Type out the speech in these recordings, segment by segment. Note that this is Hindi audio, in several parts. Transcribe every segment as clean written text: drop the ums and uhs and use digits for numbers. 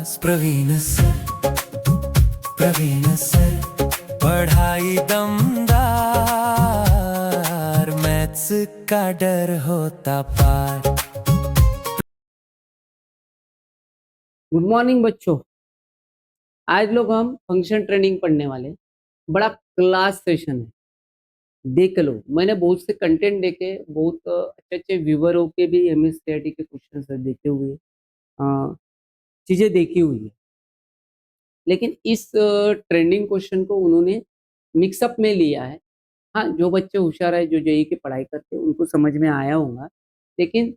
प्रवीण सर, प्रवीण सर, पढ़ाई दमदार, मैथ्स का डर होता पार। गुड मॉर्निंग बच्चों। आज लोग हम फंक्शन ट्रेनिंग पढ़ने वाले हैं। बड़ा क्लास सेशन है, देख लो। मैंने बहुत से कंटेंट देखे, बहुत अच्छे अच्छे व्यूवरों के भी एमएससीआईटी के क्वेश्चन देखे हुए, चीजें देखी हुई है। लेकिन इस ट्रेंडिंग क्वेश्चन को उन्होंने मिक्सअप में लिया है। हाँ, जो बच्चे होशियार है, जो जेई की पढ़ाई करते हैं, उनको समझ में आया होगा, लेकिन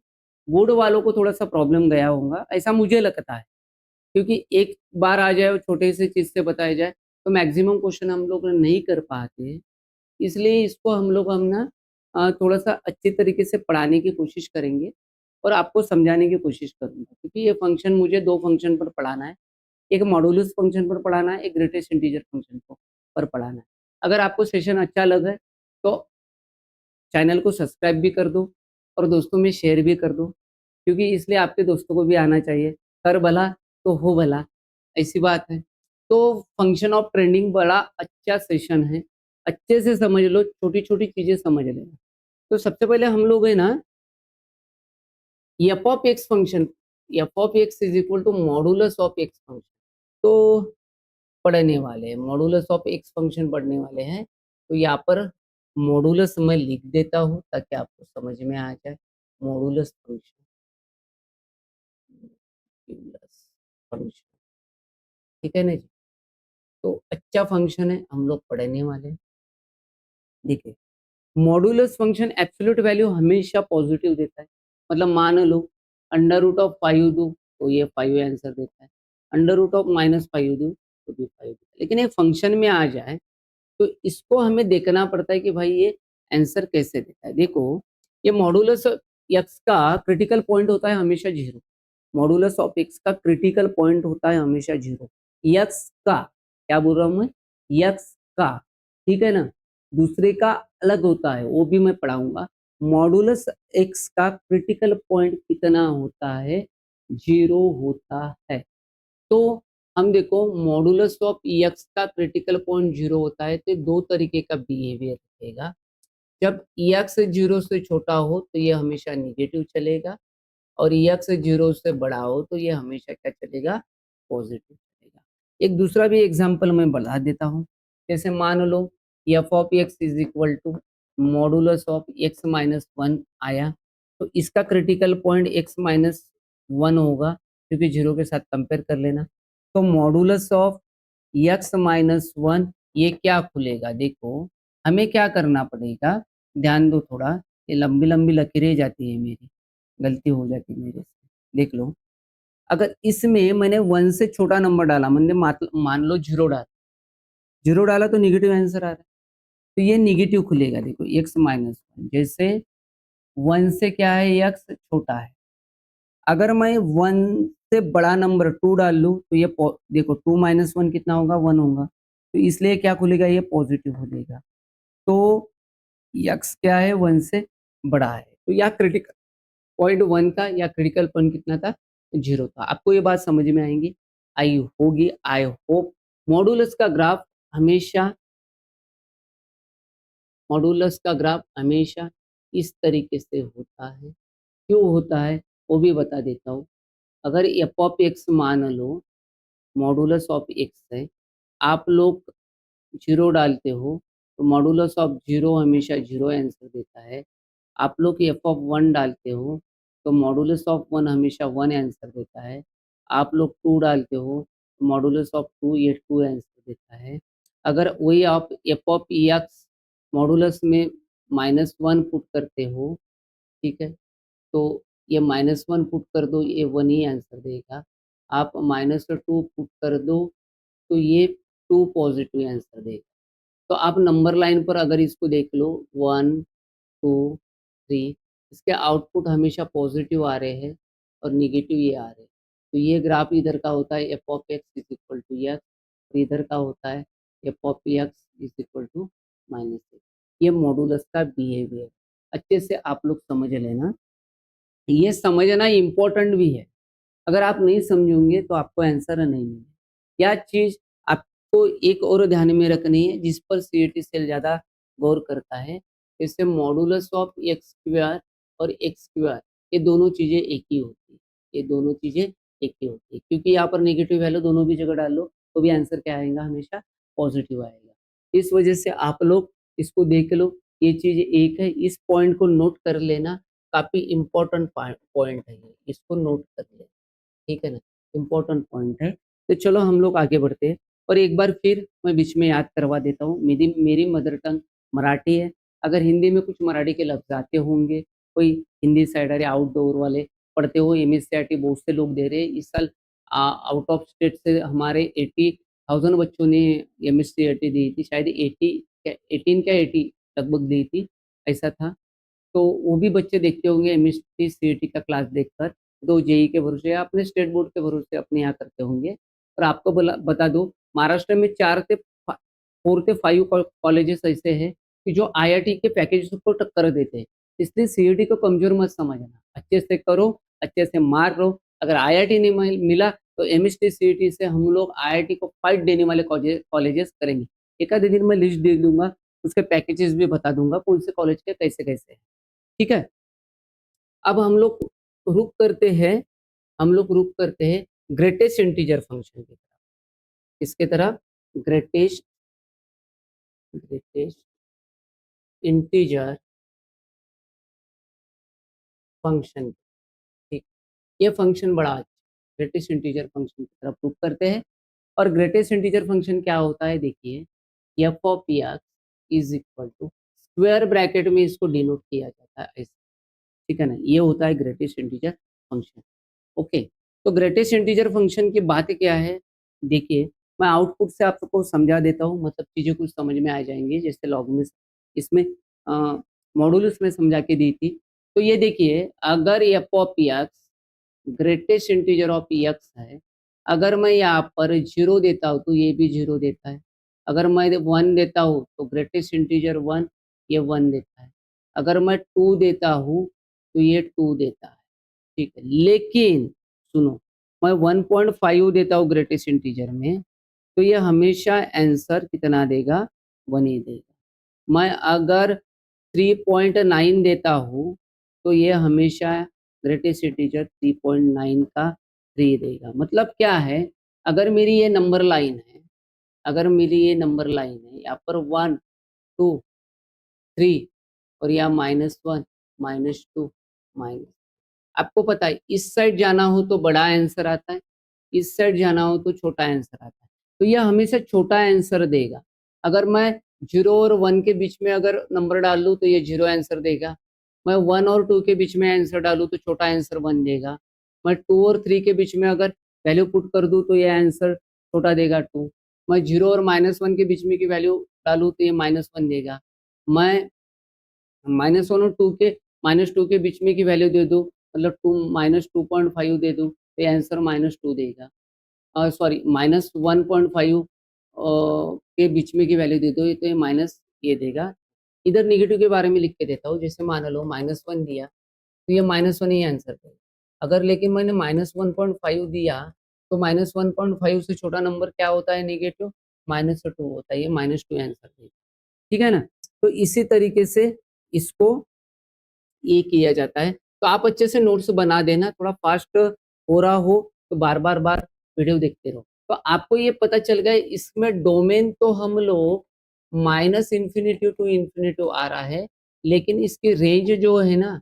बोर्ड वालों को थोड़ा सा प्रॉब्लम गया होगा, ऐसा मुझे लगता है। क्योंकि एक बार आ जाए और छोटे से चीज से बताया जाए तो मैक्सिमम क्वेश्चन हम लोग नहीं कर पाते। इसलिए इसको हम ना थोड़ा सा अच्छे तरीके से पढ़ाने की कोशिश करेंगे और आपको समझाने की कोशिश करूंगा। क्योंकि ये फंक्शन मुझे दो फंक्शन पर पढ़ाना है, एक मॉडुलस फंक्शन पर पढ़ाना है, एक ग्रेटेस्ट इंटीजर फंक्शन पर पढ़ाना है। अगर आपको सेशन अच्छा लगे तो चैनल को सब्सक्राइब भी कर दो और दोस्तों में शेयर भी कर दो, क्योंकि इसलिए आपके दोस्तों को भी आना चाहिए। कर भला तो हो भला, ऐसी बात है। तो फंक्शन ऑफ ट्रेंडिंग बड़ा अच्छा सेशन है, अच्छे से समझ लो, छोटी छोटी चीजें समझ लेना। तो सबसे पहले हम लोग है ना, f of x function, f of x is equal to modulus of x function तो पढ़ने वाले हैं। मॉडुलस ऑफ एक्स फंक्शन पढ़ने वाले हैं। तो यहाँ पर मॉडुलस मैं लिख देता हूँ ताकि आपको समझ में आ जाए। मॉडुलस फंक्शन, मॉडुलस फंक्शन, ठीक है ना जी। तो अच्छा फंक्शन है, हम लोग पढ़ने वाले हैं। देखिए, मॉडुलस फंक्शन एब्सोल्यूट वैल्यू हमेशा पॉजिटिव देता है। मतलब मान लो अंडर रूट ऑफ 5 दो तो ये 5 आंसर देता है, अंडर रूट ऑफ -5 दो तो भी 5 देता है। लेकिन ये फंक्शन में आ जाए तो इसको हमें देखना पड़ता है कि भाई ये आंसर कैसे देता है। देखो, ये मॉडुलस एक्स का क्रिटिकल पॉइंट होता है हमेशा 0। मॉडुलस ऑफ एक्स का क्रिटिकल पॉइंट होता है हमेशा 0। एक्स का, क्या बोल रहा हूं मैं, एक्स का, ठीक है ना। दूसरे का अलग होता है, वो भी मैं पढ़ाऊंगा। मॉडुलस एक्स का क्रिटिकल पॉइंट कितना होता है, 0 होता है। तो हम देखो, मॉडुलस ऑफ एक्स का क्रिटिकल पॉइंट 0 होता है तो दो तरीके का बिहेवियर रहेगा। जब एक्स 0 से छोटा हो तो ये हमेशा निगेटिव चलेगा, और एक्स 0 से बड़ा हो तो ये हमेशा क्या चलेगा, पॉजिटिव चलेगा। एक दूसरा भी एग्जांपल मैं बढ़ा देता हूँ। जैसे मान लो f of x is equal to modulus of x minus 1 आया, तो इसका क्रिटिकल पॉइंट एक्स माइनस 1 होगा, क्योंकि 0 के साथ कंपेयर कर लेना। तो मॉडुलस ऑफ एक्स माइनस 1, ये क्या खुलेगा। देखो, हमें क्या करना पड़ेगा, ध्यान दो थोड़ा। ये लंबी लंबी लकीरें जाती है, मेरी गलती हो जाती है मेरे से, देख लो। अगर इसमें मैंने 1 से छोटा नंबर डाला, मैंने मान लो 0 डाला, 0 डाला तो निगेटिव आंसर आ रहा है, तो ये निगेटिव खुलेगा। देखो, एक्स माइनस 1, जैसे 1 से क्या है, एक्स छोटा है। अगर मैं 1 से बड़ा नंबर 2 डाल लूँ तो ये देखो 2 माइनस 1 कितना होगा, 1 होगा। तो इसलिए क्या खुलेगा, ये पॉजिटिव खुलेगा। तो एक्स क्या है, 1 से बड़ा है। तो या क्रिटिकल पॉइंट 1 था, या क्रिटिकल पॉइंट कितना था, 0 था। आपको ये बात समझ में आएंगी, आई होप। मॉडुलस का ग्राफ हमेशा, मॉडुलस का ग्राफ हमेशा इस तरीके से होता है। क्यों होता है वो भी बता देता हूँ। अगर एफ ऑफ एक्स मान लो मॉडुलस ऑफ एक्स है, आप लोग 0 डालते हो तो मॉडुलस ऑफ 0 हमेशा 0 आंसर देता है। आप लोग एफ ऑफ 1 डालते हो तो मॉडुलस ऑफ 1 हमेशा 1 आंसर देता है। आप लोग 2 डालते हो तो मॉडुलस ऑफ 2 ये 2 आंसर देता है। अगर वही आप एफ ऑफ एक्स मॉडुलस में -1 पुट करते हो, ठीक है, तो ये -1 पुट कर दो, ये 1 ही आंसर देगा। आप -2 पुट कर दो तो ये 2 पॉजिटिव आंसर देगा। तो आप नंबर लाइन पर अगर इसको देख लो, 1 2 3, इसके आउटपुट हमेशा पॉजिटिव आ रहे हैं और निगेटिव ये आ रहे हैं। तो ये ग्राफ इधर का होता है f of x is equal to x, और इधर का होता है f of x is equal to -6। ये मॉडुलस का बिहेवियर अच्छे से आप लोग समझ लेना। ये समझना इम्पोर्टेंट भी है। अगर आप नहीं समझोगे तो आपको आंसर नहीं मिलेगा। क्या चीज आपको एक और ध्यान में रखनी है जिस पर सीईटी सेल ज्यादा गौर करता है, जैसे मॉडुलस ऑफ एक्स स्क्वायर और एक्स स्क्वायर, ये दोनों चीजें एक ही होती है, ये दोनों चीजें एक ही होती है, क्योंकि यहाँ पर नेगेटिव वैल्यू दोनों भी जगह डाल लो तो भी आंसर क्या आएगा, हमेशा पॉजिटिव आएगा। इस वजह से आप लोग इसको देख लो, ये चीज एक है, इस पॉइंट को नोट कर लेना, काफी इंपॉर्टेंट पॉइंट है ये, इसको नोट कर लेना, ठीक है ना, इम्पोर्टेंट पॉइंट है। तो चलो हम लोग आगे बढ़ते हैं, और एक बार फिर मैं बीच में याद करवा देता हूँ, मेरी मेरी मदर टंग मराठी है। अगर हिंदी में कुछ मराठी के लफ्ज आते होंगे, कोई हिंदी साइडर या आउटडोर वाले पढ़ते हो, एमएससीआरटी बहुत से लोग दे रहे हैं इस साल, आउट ऑफ स्टेट से हमारे 80,000 बच्चों ने एमएससीआरटी दी थी, शायद 18 लगभग दी थी, ऐसा था। तो वो भी बच्चे देखते होंगे एमएसटी सीईटी का क्लास देखकर, तो जेई के भरोसे या अपने स्टेट बोर्ड के भरोसे अपने यहाँ करते होंगे। और आपको बता दूं, महाराष्ट्र में 4 से 5 कॉलेजेस ऐसे हैं कि जो आईआईटी के पैकेज को टक्कर देते हैं, इसलिए सीईटी को कमजोर मत समझना, अच्छे से करो, अच्छे से मार लो। अगर आईआईटी नहीं मिला तो एमएसटी सीईटी से हम लोग आईआईटी को फाइट देने वाले कॉलेजेस करेंगे। एक आधे दिन में लिस्ट दे दूंगा, उसके पैकेजेस भी बता दूंगा कौन से कॉलेज के कैसे कैसे हैं, ठीक है। अब हम लोग रुक करते हैं ग्रेटेस्ट इंटीजर फंक्शन की तरफ, इसके तरफ, ग्रेटेस्ट ग्रेटेस्ट इंटीजर फंक्शन, ठीक, ये फंक्शन बड़ा अच्छा, ग्रेटेस्ट इंटीजर फंक्शन की तरफ रुक करते हैं। और ग्रेटेस्ट इंटीजर फंक्शन क्या होता है, देखिए, f of x is equal to, square bracket में इसको डिनोट किया जाता है ऐसे, ठीक है ना, ये होता है ग्रेटेस्ट इंटीजर फंक्शन। ओके, तो ग्रेटेस्ट इंटीजर फंक्शन की बात क्या है, देखिए, मैं आउटपुट से आपको समझा देता हूँ, मतलब चीजें कुछ समझ में आ जाएंगी, जैसे लॉग में इसमें मॉडुलस में समझा के दी थी। तो ये देखिए, अगर F of x greatest integer of x है, अगर मैं यहाँ पर 0 देता हूँ तो ये भी 0 देता है, अगर मैं 1 देता हूँ तो ग्रेटेस्ट इंटीजर 1, ये 1 देता है, अगर मैं 2 देता हूँ तो ये 2 देता है, ठीक है। लेकिन सुनो, मैं 1.5 देता हूँ ग्रेटेस्ट इंटीजर में, तो ये हमेशा आंसर कितना देगा, 1 ही देगा। मैं अगर 3.9 देता हूँ तो ये हमेशा ग्रेटेस्ट इंटीजर 3.9 का 3 देगा। मतलब क्या है, अगर मेरी ये नंबर लाइन है, अगर मेरी ये नंबर लाइन है, यहाँ पर 1 2 3 और यहाँ -1 -2 माइनस, आपको पता है इस साइड जाना हो तो बड़ा आंसर आता है, इस साइड जाना हो तो छोटा आंसर आता है, तो यह हमेशा छोटा आंसर देगा। अगर मैं 0 और 1 के बीच में अगर नंबर डाल लूँ तो ये 0 आंसर देगा, मैं 1 और 2 के बीच में आंसर डालूँ तो छोटा आंसर 1 देगा, मैं 2 और 3 के बीच में अगर वैल्यू पुट कर दूँ तो ये आंसर छोटा देगा 2, मैं 0 और -1 के बीच में की वैल्यू डालूँ तो ये -1 देगा, मैं -1 और 2 के -2 के बीच में की वैल्यू दे दो, मतलब 2 -2.5 दे दूँ तो ये आंसर -2 देगा, सॉरी -1.5 के बीच में की वैल्यू दे दो तो ये माइनस ये देगा। इधर नेगेटिव के बारे में लिख के देता हूँ, जैसे मान लो -1 दिया तो ये -1 ही आंसर देगा। अगर लेकिन मैंने -1.5 दिया तो -1.5 से छोटा नंबर क्या होता है, नेगेटिव, -2 होता है, ये -2 आंसर देगा, ठीक है ना। तो इसी तरीके से इसको ये किया जाता है। तो आप अच्छे से नोट्स बना देना, थोड़ा फास्ट हो रहा हो तो बार वीडियो देखते रहो। तो आपको ये पता चल गया, इसमें डोमेन तो हम लोग -इंफिनिटी टू इंफिनिटी आ रहा है, लेकिन इसकी रेंज जो है ना,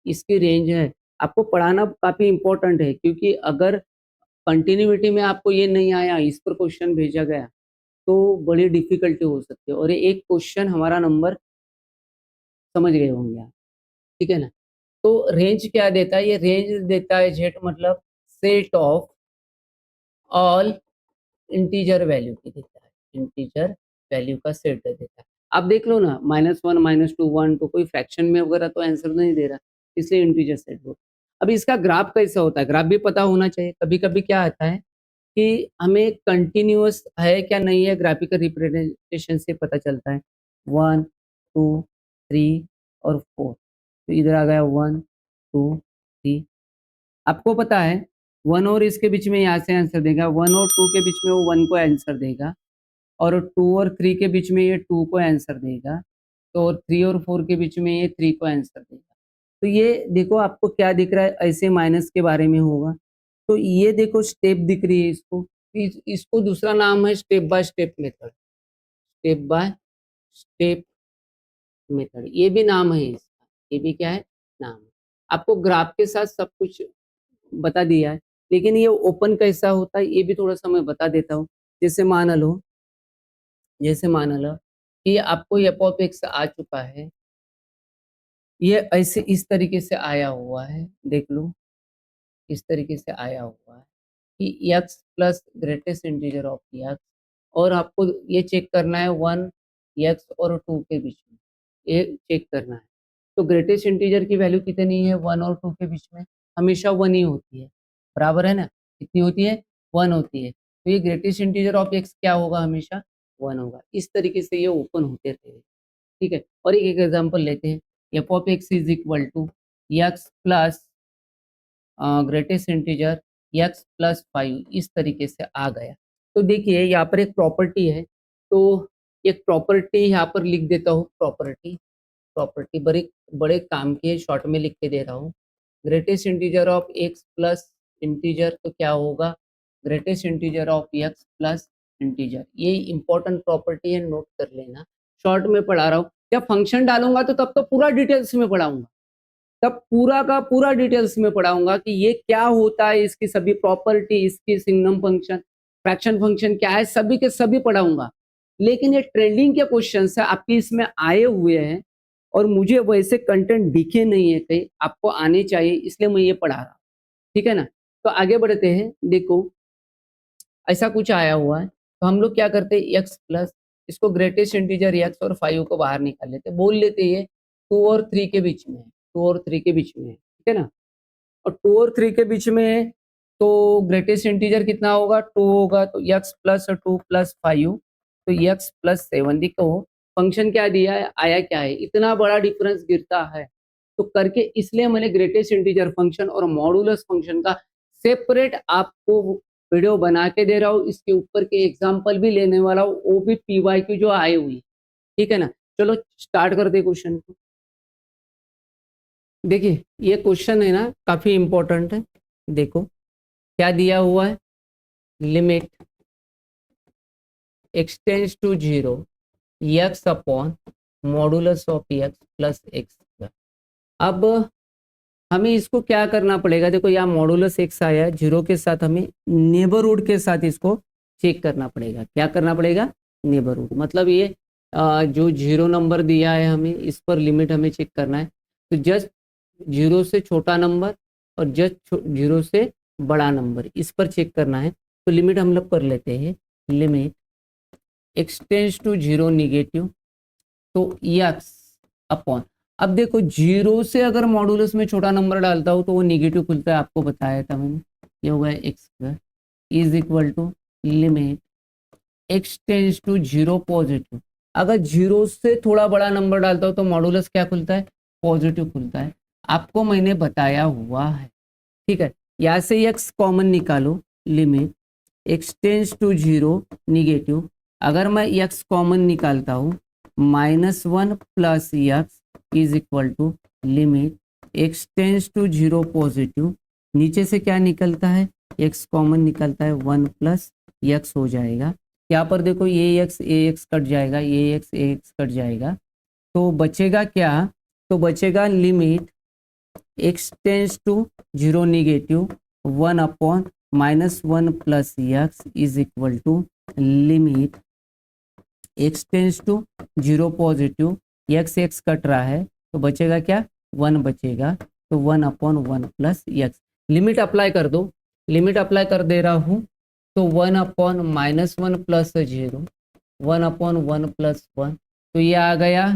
इसकी रेंज है, आपको पढ़ाना काफी इंपॉर्टेंट है, क्योंकि अगर कंटिन्यूटी में आपको ये नहीं आया, इस पर क्वेश्चन भेजा गया तो बड़ी डिफिकल्टी हो सकती है, और एक क्वेश्चन हमारा नंबर समझ गए होंगे आप, ठीक है ना। तो रेंज क्या देता है, ये रेंज देता है जेट, मतलब set of all integer value की देता है, इंटीजर वैल्यू का सेट देता है। आप देख लो ना, -1 -2 1 2 कोई फ्रैक्शन में वगैरह तो आंसर नहीं दे रहा, इसलिए इंटीजर सेट बोल। अब इसका ग्राफ कैसा होता है, ग्राफ भी पता होना चाहिए। कभी कभी क्या आता है कि हमें कंटिन्यूअस है क्या नहीं है, ग्राफिकल रिप्रेजेंटेशन से पता चलता है, 1 2 3 और 4, तो इधर आ गया 1 2 3। आपको पता है 1 और इसके बीच में यहाँ से आंसर देगा, 1 और 2 के बीच में वो 1 को आंसर देगा, और 2 और 3 के बीच में ये 2 को आंसर देगा, तो 3 और 4 के बीच में ये 3 को आंसर देगा। तो ये देखो आपको क्या दिख रहा है, ऐसे माइनस के बारे में होगा। तो ये देखो स्टेप दिख रही है इसको, इसको दूसरा नाम है step by step method, step by step method, ये भी नाम है इसका, ये भी क्या है, नाम है। आपको ग्राफ के साथ सब कुछ बता दिया है, लेकिन ये ओपन कैसा होता है ये भी थोड़ा सा मैं बता देता हूँ। जैसे मान लो कि आपको एफ ऑफ एक्स आ चुका है, ये ऐसे इस तरीके से आया हुआ है, देख लो इस तरीके से आया हुआ है कि x plus greatest integer of x, और आपको ये चेक करना है 1 x और 2 के बीच में, ये चेक करना है। तो ग्रेटेस्ट इंटीजर की वैल्यू कितनी है, 1 और 2 के बीच में हमेशा 1 ही होती है, बराबर है ना, कितनी होती है, 1 होती है। तो ये ग्रेटेस्ट इंटीजर ऑफ x क्या होगा, हमेशा 1 होगा। इस तरीके से ये ओपन होते रहे, ठीक है। और एक एग्जांपल लेते हैं, f of x is equal to x plus greatest integer x plus 5, इस तरीके से आ गया। तो देखिए यहाँ पर एक प्रॉपर्टी है, तो एक प्रॉपर्टी यहाँ पर लिख देता हूँ, प्रॉपर्टी बड़े काम की है, शॉर्ट में लिख के दे रहा हूँ। Greatest integer of x plus integer, तो क्या होगा, greatest integer of x plus integer. ये इंपॉर्टेंट प्रॉपर्टी है, नोट कर लेना, शॉर्ट में पढ़ा रहा हूँ। जब फंक्शन डालूंगा तो तब तो पूरा डिटेल्स में पढ़ाऊंगा, तब पूरा का पूरा डिटेल्स में पढ़ाऊंगा कि ये क्या होता है, इसकी सभी प्रॉपर्टी, इसकी सिग्नम फंक्शन, फ्रैक्शन फंक्शन क्या है, सभी के सभी पढ़ाऊंगा। लेकिन ये ट्रेंडिंग के क्वेश्चन है आपके इसमें आए हुए हैं, और मुझे वैसे कंटेंट दिखे नहीं है कहीं, आपको आने चाहिए, इसलिए मैं ये पढ़ा रहा हूँ, ठीक है ना। तो आगे बढ़ते हैं, देखो ऐसा कुछ आया हुआ है, तो हम लोग क्या करते हैं, एक्स प्लस, इसको ग्रेटेस्ट इंटीजर एक्स और 5 को बाहर निकाल लेते, बोल लेते हैं 2 और 3 के बीच में है, 2 और 3 के बीच में है, ठीक है ना। और 2 और 3 के बीच में है, तो ग्रेटेस्ट इंटीजर कितना होगा, 2 होगा, तो एक्स प्लस 2 प्लस 5, तो एक्स प्लस 7। देखो फंक्शन क्या दिया है, आया क्या है, इतना बड़ा डिफरेंस गिरता है, तो करके इसलिए मैंने ग्रेटेस्ट इंटीजर फंक्शन और मॉडुलस फंक्शन का सेपरेट आपको वीडियो बना के दे रहा हूँ, इसके ऊपर के एग्जाम्पल भी लेने वाला हूँ, वो भी PYQ जो आए हुई, ठीक है ना। चलो स्टार्ट करते क्वेश्चन को। देखिए ये क्वेश्चन है ना, काफी इंपॉर्टेंट है। देखो क्या दिया हुआ है, limit x tends to 0 x upon modulus of x plus x। अब हमें इसको क्या करना पड़ेगा, देखो यहाँ मॉडुलस x आया है 0 के साथ, हमें नेबरहुड के साथ इसको चेक करना पड़ेगा। क्या करना पड़ेगा, नेबरहुड, मतलब ये जो 0 नंबर दिया है हमें, इस पर लिमिट हमें चेक करना है। तो जस्ट 0 से छोटा नंबर और जस्ट 0 से बड़ा नंबर, इस पर चेक करना है। तो लिमिट हम लोग कर लेते हैं, limit x tends to 0 negative, तो x अपॉन, अब देखो 0 से अगर मॉडुलस में छोटा नंबर डालता हूँ तो वो निगेटिव खुलता है, आपको बताया था मैंने, ये होगा x² is equal to limit x tends to 0 positive. अगर 0 से थोड़ा बड़ा नंबर डालता हूँ तो मॉडुलस क्या खुलता है, पॉजिटिव खुलता है, आपको मैंने बताया हुआ है, ठीक है। यहाँ से x कॉमन निकालो, limit x tends to 0 negative, अगर मैं x कॉमन निकालता हूँ -1 plus x is equal to limit x tends to 0 positive, नीचे से क्या निकलता है, x कॉमन निकलता है 1 प्लस एक्स हो जाएगा। यहाँ पर देखो ये x कट जाएगा, ये x कट जाएगा, तो बचेगा क्या, तो बचेगा limit x tends to 0 negative 1 upon -1 plus x is equal to limit x tends to 0 positive, x cut रहा है, तो बचेगा क्या, 1 बचेगा, तो 1 upon 1 plus x. Limit apply कर दो, लिमिट अप्लाई कर दे रहा हूँ, तो 1 अपॉन -1 प्लस 0, 1 अपॉन 1 प्लस 1, तो ये आ गया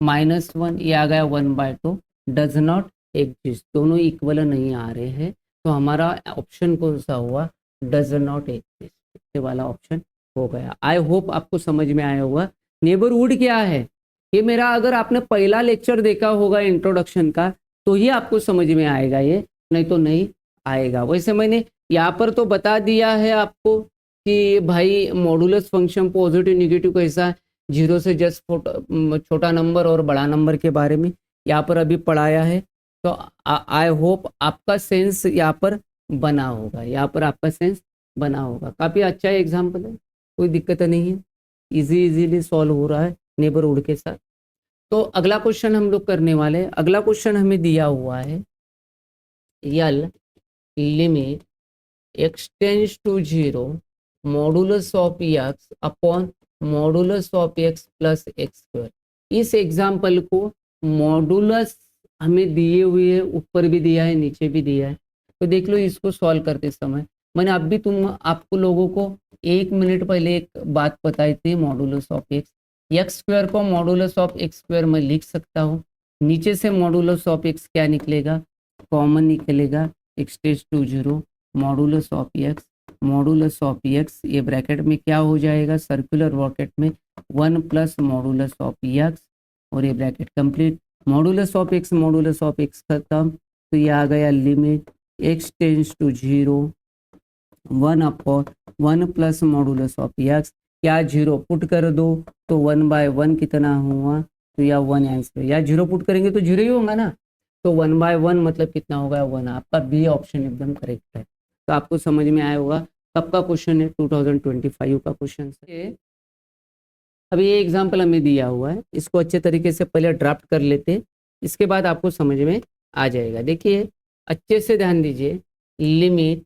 -1, ये आ गया 1/2, डज नॉट एग्जिस्ट, दोनों इक्वल नहीं आ रहे हैं, तो हमारा ऑप्शन कौन सा हुआ, डज नॉट एग्जिस्ट, ये वाला ऑप्शन हो गया। आई होप आपको समझ में आया होगा। नेबरहुड क्या है, ये मेरा अगर आपने पहला लेक्चर देखा होगा इंट्रोडक्शन का, तो ये आपको समझ में आएगा, ये नहीं तो नहीं आएगा। वैसे मैंने यहाँ पर तो बता दिया है आपको कि भाई मॉडुलस फंक्शन पॉजिटिव निगेटिव कैसा है, जीरो से जस्ट छोटा नंबर और बड़ा नंबर के बारे में यहाँ पर अभी पढ़ाया है। तो आई होप आपका सेंस यहाँ पर बना होगा, यहाँ पर आपका सेंस बना होगा। काफ़ी अच्छा एग्जाम्पल है, कोई दिक्कत नहीं है, इजीली सॉल्व हो रहा है नेबरहुड के साथ। तो अगला क्वेश्चन हम लोग करने वाले हैं। अगला क्वेश्चन हमें दिया हुआ है, यल limit x tends to 0 modulus of x upon modulus of x plus x square. इस एग्जाम्पल को मॉडुलस हमें दिए हुए है, ऊपर भी दिया है नीचे भी दिया है। तो देख लो इसको सॉल्व करते समय मैंने अब भी आपको लोगों को 1 मिनट पहले एक बात बताई थी, मॉडुलस ऑफ एक्स स्क्वायर को मॉडुलस ऑफ एक्स स्क्वायर में लिख सकता हूँ। नीचे से मॉडुलस ऑफ एक्स क्या निकलेगा, कॉमन निकलेगा, x tends to 0 modulus of x, ये ब्रैकेट में क्या हो जाएगा, सर्कुलर ब्रैकेट में 1 प्लस मॉडुलस ऑफ एक्स, और ये bracket complete. Modulus of x खत्म, तो ये आ गया limit x tends to 0 1 upon 1 plus modulus of x, क्या 0 पुट कर दो तो 1/1 कितना हुआ, तो या 1 आंसर, या 0 पुट करेंगे तो 0 ही होगा ना, तो 1/1 मतलब कितना होगा 1। आपका बी ऑप्शन एकदम करेक्ट है। तो आपको समझ में आया होगा। कब का क्वेश्चन है, 2025 का क्वेश्चन है। अभी ये एग्जाम्पल हमें दिया हुआ है, इसको अच्छे तरीके से पहले ड्राफ्ट कर लेते, इसके बाद आपको समझ में आ जाएगा। देखिए अच्छे से ध्यान दीजिए, limit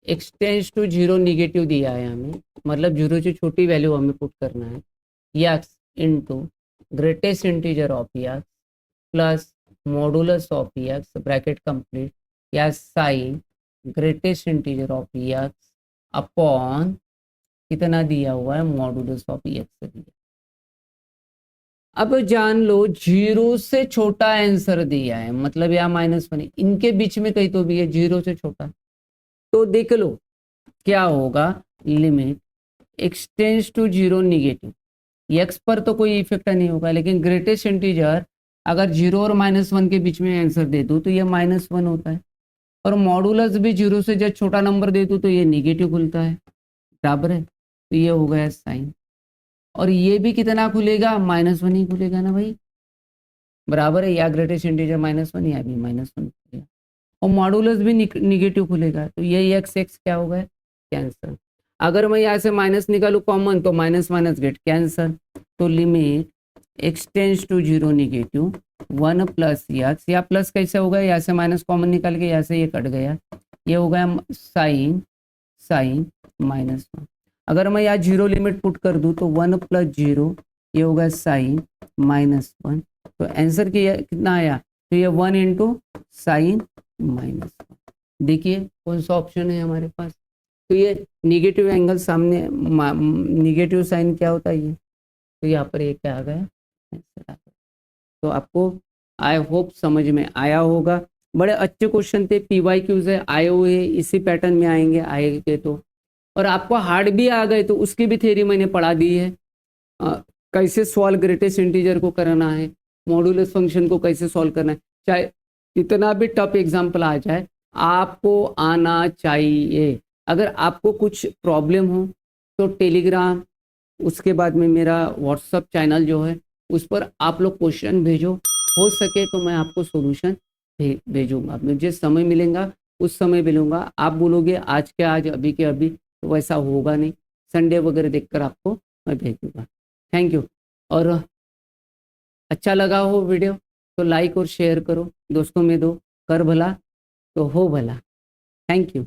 x tends to 0 negative दिया है हमें, मतलब 0 से छोटी वैल्यू हमें पुट करना है, x into greatest integer of x plus modulus of x bracket complete, या sine greatest integer of x upon कितना दिया हुआ है, मॉडुलस ऑफ x दिया। अब जान लो 0 से छोटा आंसर दिया है, मतलब या -1, इनके बीच में कहीं तो भी है 0 से छोटा, तो देख लो क्या होगा, limit x tends to 0 negative, x पर तो कोई इफेक्ट नहीं होगा, लेकिन ग्रेटेस्ट इंटीजर अगर 0 और -1 के बीच में आंसर दे दूँ तो ये -1 होता है, और मॉडुलस भी 0 से जब छोटा नंबर दे दूँ तो ये निगेटिव खुलता है, बराबर है। तो ये हो गया साइन, और ये भी कितना खुलेगा, -1 ही खुलेगा ना भाई, बराबर है, या ग्रेटेस्ट इंटीजर -1 या भी -1 खुलेगा, और मॉडुलस भी निगेटिव खुलेगा, तो ये x क्या होगा, कैंसर। अगर मैं यहाँ से माइनस निकालू कॉमन तो माइनस माइनस गेट कैंसर, तो limit x tends to 0 negative 1 plus x, या प्लस कैसे होगा, यहाँ से माइनस कॉमन निकाल के यहाँ से ये कट गया, ये हो गया साइन -1। अगर मैं यहाँ 0 लिमिट पुट कर दूँ तो 1 प्लस 0, ये होगा साइन -1, तो आंसर कितना आया, तो ये 1 इंटू साइन -1। देखिए कौन सा ऑप्शन है हमारे पास, तो ये निगेटिव एंगल सामने, निगेटिव साइन क्या होता है ये, तो यहाँ पर ये क्या आ गया, आंसर आ गया। तो आपको आई होप समझ में आया होगा। बड़े अच्छे क्वेश्चन थे, PYQs है, आए हुए इसी पैटर्न में आएंगे, आएंगे तो, और आपको हार्ड भी आ गए तो उसकी भी थ्योरी मैंने पढ़ा दी है, कैसे सॉल्व ग्रेटेस्ट इंटीजर को करना है, मॉडुलस फंक्शन को कैसे सॉल्व करना है, चाहे कितना भी टफ एग्जाम्पल आ जाए आपको आना चाहिए। अगर आपको कुछ प्रॉब्लम हो तो टेलीग्राम, उसके बाद में मेरा व्हाट्सअप चैनल जो है उस पर आप लोग क्वेश्चन भेजो, हो सके तो मैं आपको सॉल्यूशन भेजूंगा, मुझे समय मिलेगा उस समय मिलूंगा। आप बोलोगे आज के आज अभी के अभी, तो वैसा होगा नहीं, संडे वगैरह देखकर आपको मैं भेजूंगा। Thank you. और अच्छा लगा हो वीडियो तो लाइक और शेयर करो, दोस्तों में दो, कर भला तो हो भला। Thank you.